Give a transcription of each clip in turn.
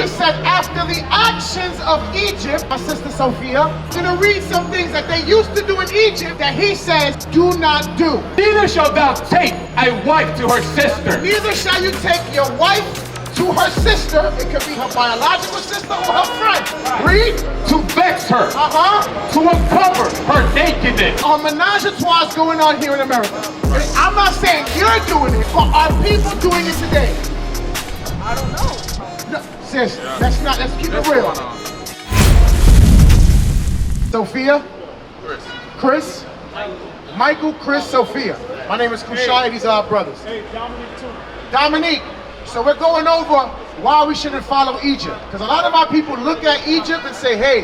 He said, after the actions of Egypt, my sister Sophia, I'm going to read some things that they used to do in Egypt that he says, do not do. Neither shalt thou take a wife to her sister. Neither shall you take your wife to her sister. It could be her biological sister or her friend. Read. To vex her. To uncover her nakedness. A menage a trois is going on here in America. I'm not saying you're doing it, but are people doing it today? I don't know. No, sis, let's keep it real. Sophia? Chris? Michael, Chris, Sophia. My name is Kushai, these are our brothers. Hey, Dominic too. Dominique. So we're going over why we shouldn't follow Egypt. Because a lot of our people look at Egypt and say, hey,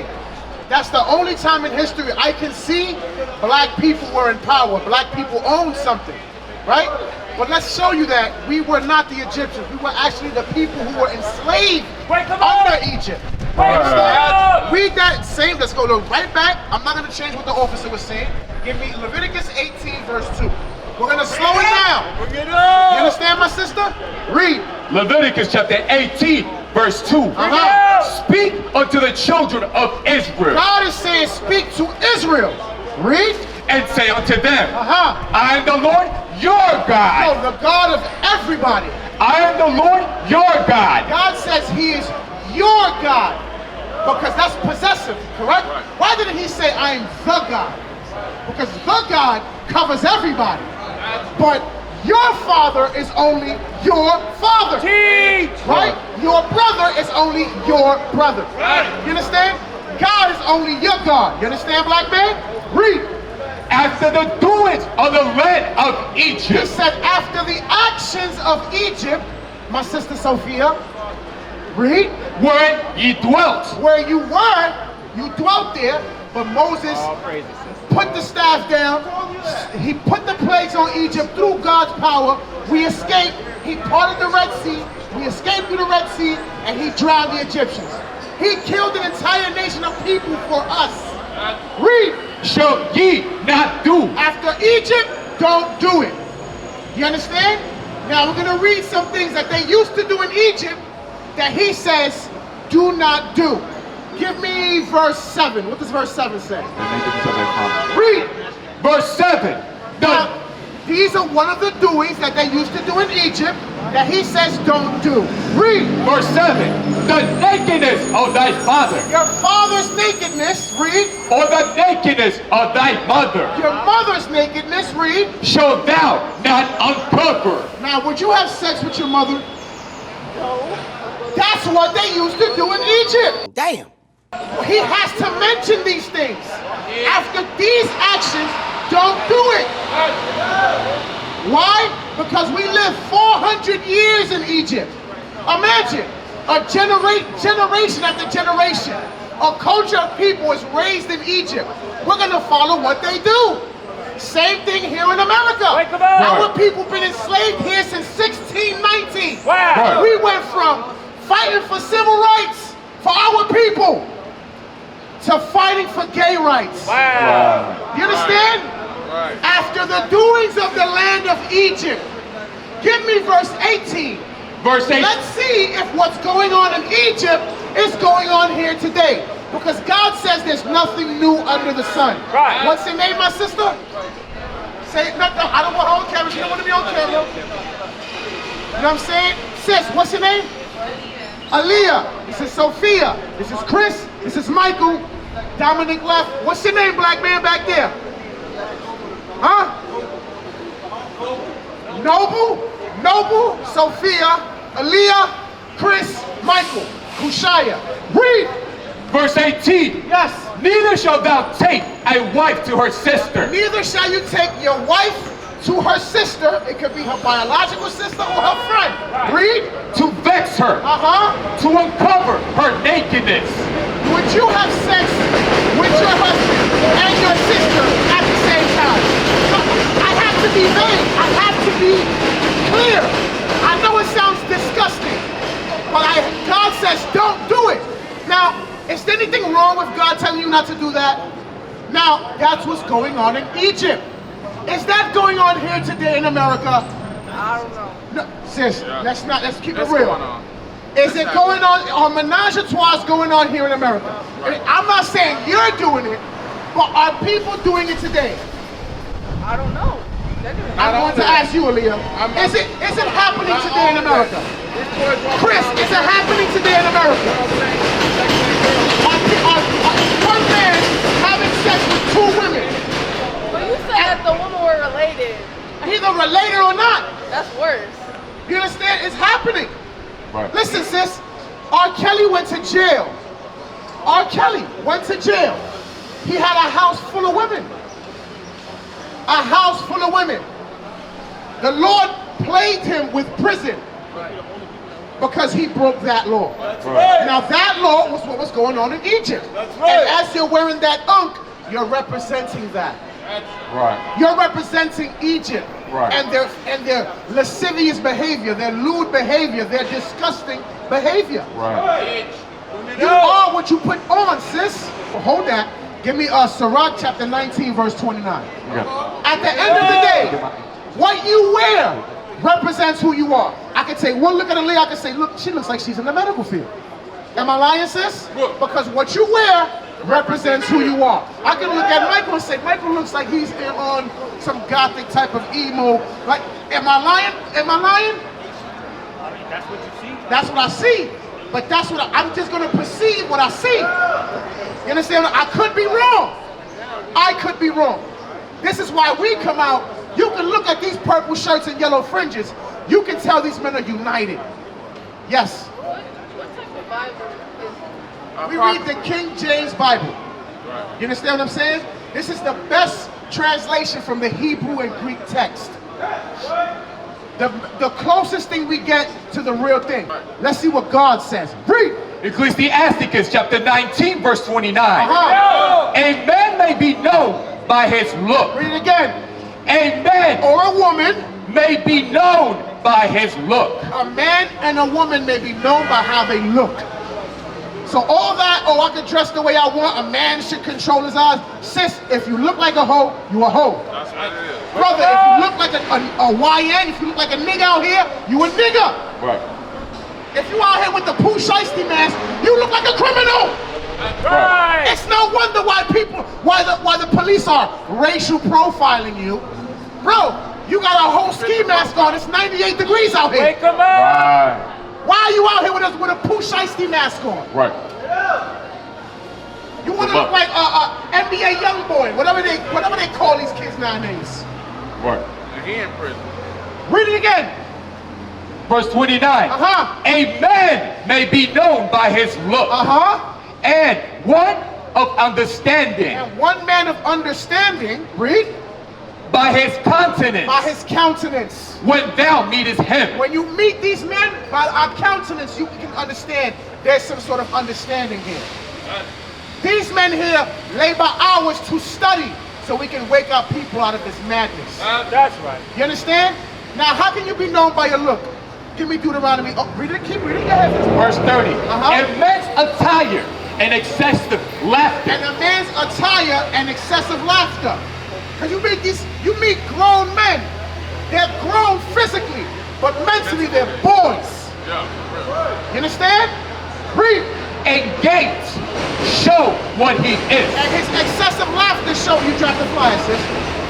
that's the only time in history I can see black people were in power, black people owned something, right? But let's show you that we were not the Egyptians. We were actually the people who were enslaved under Egypt. Read that same, let's go right back. I'm not gonna change what the officer was saying. Give me Leviticus 18 verse 2. We're gonna slow it down. Bring it up. You understand, my sister? Read. Leviticus chapter 18 verse 2. Speak unto the children of Israel. God is saying, speak to Israel. Read. And say unto them, I am the Lord your God. No, the God of everybody. I am the Lord your God. God says he is your God. Because that's possessive, correct? Why didn't he say, I am the God? Because the God covers everybody. But your father is only your father. Right? Your brother is only your brother. You understand? God is only your God. You understand, black man? Read. After the doings of the land of Egypt. He said, after the actions of Egypt, my sister Sophia, read. Where ye dwelt. Where you were, you dwelt there, but Moses put the staff down. He put the plagues on Egypt through God's power. We escaped. He parted the Red Sea. We escaped through the Red Sea, and he drowned the Egyptians. He killed an entire nation of people for us. Read. Shall ye not do. After Egypt, don't do it. You understand? Now we're going to read some things that they used to do in Egypt that he says, do not do. Give me verse 7. What does verse 7 say? Read. Verse 7. Now, these are one of the doings that they used to do in Egypt that he says don't do. Read. Verse 7. The nakedness of thy father. Your father's nakedness, read. Or the nakedness of thy mother. Your mother's nakedness, read. Shall thou not uncover. Now, would you have sex with your mother? No. That's what they used to do in Egypt. Damn. He has to mention these things. After these actions, don't do it. Why? Because we lived 400 years in Egypt. Imagine, a generation after generation, a culture of people is raised in Egypt. We're going to follow what they do. Same thing here in America. Our people been enslaved here since 1619. Wow. We went from fighting for civil rights for our people to fighting for gay rights. Wow. You understand? Right. After the doings of the land of Egypt. Give me verse 18. Verse 8. Let's see if what's going on in Egypt is going on here today. Because God says there's nothing new under the sun. Right. What's your name, my sister? Say no, I don't want her on camera. She don't want to be on camera. You know what I'm saying? Sis, what's your name? Aaliyah. This is Sophia. This is Chris. This is Michael. Dominic left. What's your name, black man back there? Huh? Noble, Sophia, Aaliyah, Chris, Michael, Kushaya. Read. Verse 18. Yes. Neither shalt thou take a wife to her sister. Neither shall you take your wife to her sister. It could be her biological sister or her friend. Read. To vex her. To uncover her nakedness. Would you have sex with your husband and your sister at the same time? I have to be vague. I have to be clear. I know it sounds disgusting, but God says don't do it. Now, is there anything wrong with God telling you not to do that? Now, that's what's going on in Egypt. Is that going on here today in America? I don't know. No, sis, let's keep it real. Is it going on, or menage a trois is going on here in America? I'm not saying you're doing it, but are people doing it today? I don't know. I'm going to ask you, Aaliyah. Is it happening today in America? Chris, is it happening today in America? One man having sex with two women. But you said that the women were related. Either related or not. That's worse. You understand? It's happening. Right. Listen, sis. R. Kelly went to jail. R. Kelly went to jail. He had a house full of women. A house full of women. The Lord plagued him with prison because he broke that law. Right. Now that law was what was going on in Egypt. And as you're wearing that unk, you're representing that. Right. You're representing Egypt. Right. And their lascivious behavior, their lewd behavior, their disgusting behavior. Right. You are what you put on, sis. Well, hold that. Give me Sirach chapter 19, verse 29. Yeah. At the end of the day, what you wear represents who you are. I can take one look at Aaliyah, I can say, look, she looks like she's in the medical field. Am I lying, sis? Because what you wear represents who you are. I can look at Michael and say, Michael looks like he's on some gothic type of emo. Like, am I lying? Am I lying? I mean, that's what you see. That's what I see. But that's what I'm just going to perceive what I see. You understand? I could be wrong. I could be wrong. This is why we come out. You can look at these purple shirts and yellow fringes. You can tell these men are united. Yes. What type of Bible is We read the King James Bible. You understand what I'm saying? This is the best translation from the Hebrew and Greek text. The closest thing we get to the real thing. Let's see what God says. Read. Ecclesiasticus chapter 19, verse 29. Uh-huh. A man may be known by his look. Read it again. A man Or a woman. may be known by his look. A man and a woman may be known by how they look. So all that, oh, I can dress the way I want, a man should control his eyes. Sis, if you look like a hoe, you a hoe. Brother, if you look like a YN, if you look like a nigga out here, you a nigga. Right. If you out here with the Pooh Shiesty mask, you look like a criminal. Right. It's no wonder why the police are racial profiling you. Bro, you got a whole ski mask on, it's 98 degrees out here. Wake them up. Right. Why are you out here with a Pooh Shiesty mask on? Right. You want to look like NBA YoungBoy, whatever they call these kids nowadays. Right. He in prison. Read it again. Verse 29. Uh-huh. A man may be known by his look. Uh-huh. And one of understanding. And one man of understanding, read, By his countenance. by his countenance. When thou meetest him. When you meet these men, by our countenance, you can understand there's some sort of understanding here. These men here labor hours to study so we can wake up people out of this madness. That's right. You understand? Now, how can you be known by your look? Give me Deuteronomy. Oh, read it. Keep reading. Go ahead. Verse 30. Uh-huh. And men's attire and excessive laughter. And a man's attire and excessive laughter. Because you meet grown men. They're grown physically, but mentally they're boys. You understand? Read. And gait show what he is. And his excessive laughter show, you drop the flyer, sis.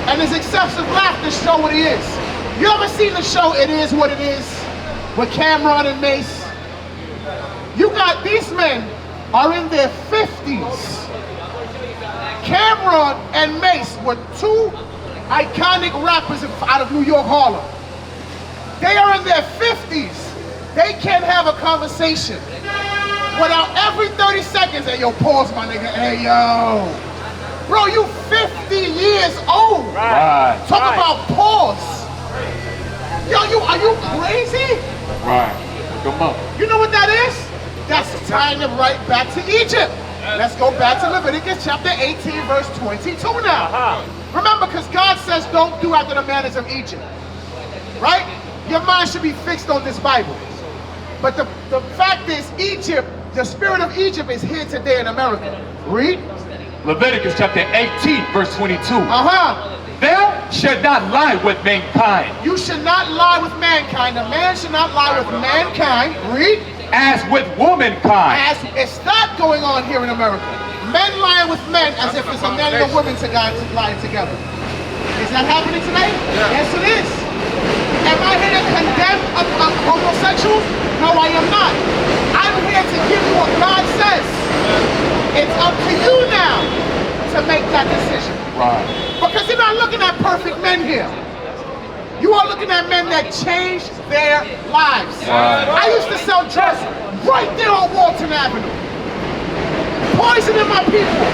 And his excessive laughter show what he is. You ever seen the show It Is What It Is with Cameron and Mace? You got these men are in their 50s. Cameron and Mace were two iconic rappers out of New York, Harlem. They are in their 50s. They can't have a conversation without every 30 seconds, hey, yo, pause, my nigga, hey, yo. Bro, you 50 years old. Right. Talk about pause. Yo, are you crazy? Right. Come on. You know what that is? That's tying them right back to Egypt. Let's go back to Leviticus chapter 18, verse 22 now. Remember, because God says don't do after the manners of Egypt. Right? Your mind should be fixed on this Bible. But the fact is, Egypt, the spirit of Egypt is here today in America. Read. Leviticus chapter 18, verse 22. Uh-huh. Thou shalt not lie with mankind. You should not lie with mankind. A man should not lie with mankind. Read. as with womankind. As it's not going on here in America. Men lying with men as if it's a man and a woman lying together. Is that happening today? Yes, it is. Am I here to condemn homosexuals? No, I am not. I'm here to give you what God says. It's up to you now to make that decision. Right. Because you're not looking at perfect men here. You are looking at men that changed their lives. Right. I used to sell drugs right there on Walton Avenue. Poisoning my people.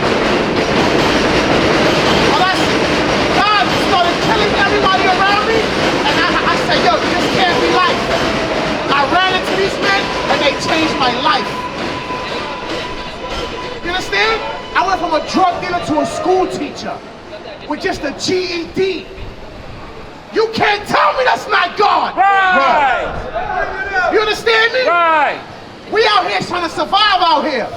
Well, God started killing everybody around me, and I said, yo, this can't be life. I ran into these men, and they changed my life. You understand? I went from a drug dealer to a school teacher with just a GED. You can't tell me that's not God. Right. You understand me? Right. We out here trying to survive out here.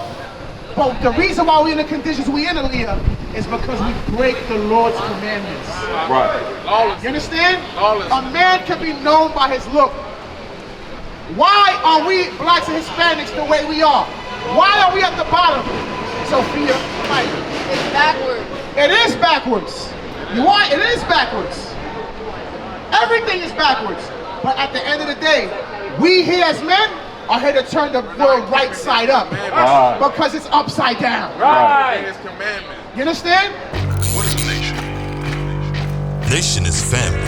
But the reason why we're in the conditions we in, Aaliyah, is because we break the Lord's commandments. Right. You understand? A man can be known by his look. Why are we blacks and Hispanics the way we are? Why are we at the bottom? Sophia, Mike. It's backwards. It is backwards. It is backwards. Everything is backwards. But at the end of the day, we here as men are here to turn the world right side up. Right. Because it's upside down. Right. You understand? What is a nation? Nation is family.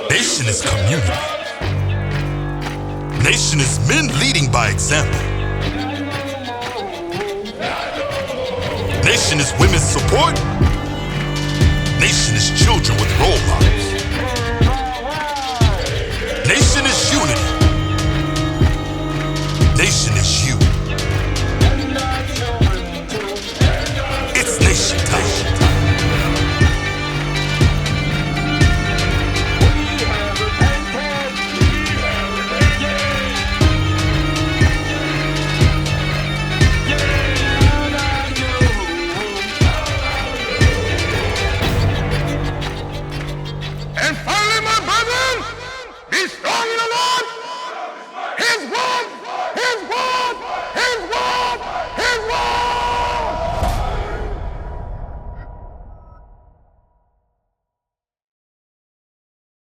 Nation is community. Nation is men leading by example. Nation is women's support. Nation is children with role models. Nation is unity.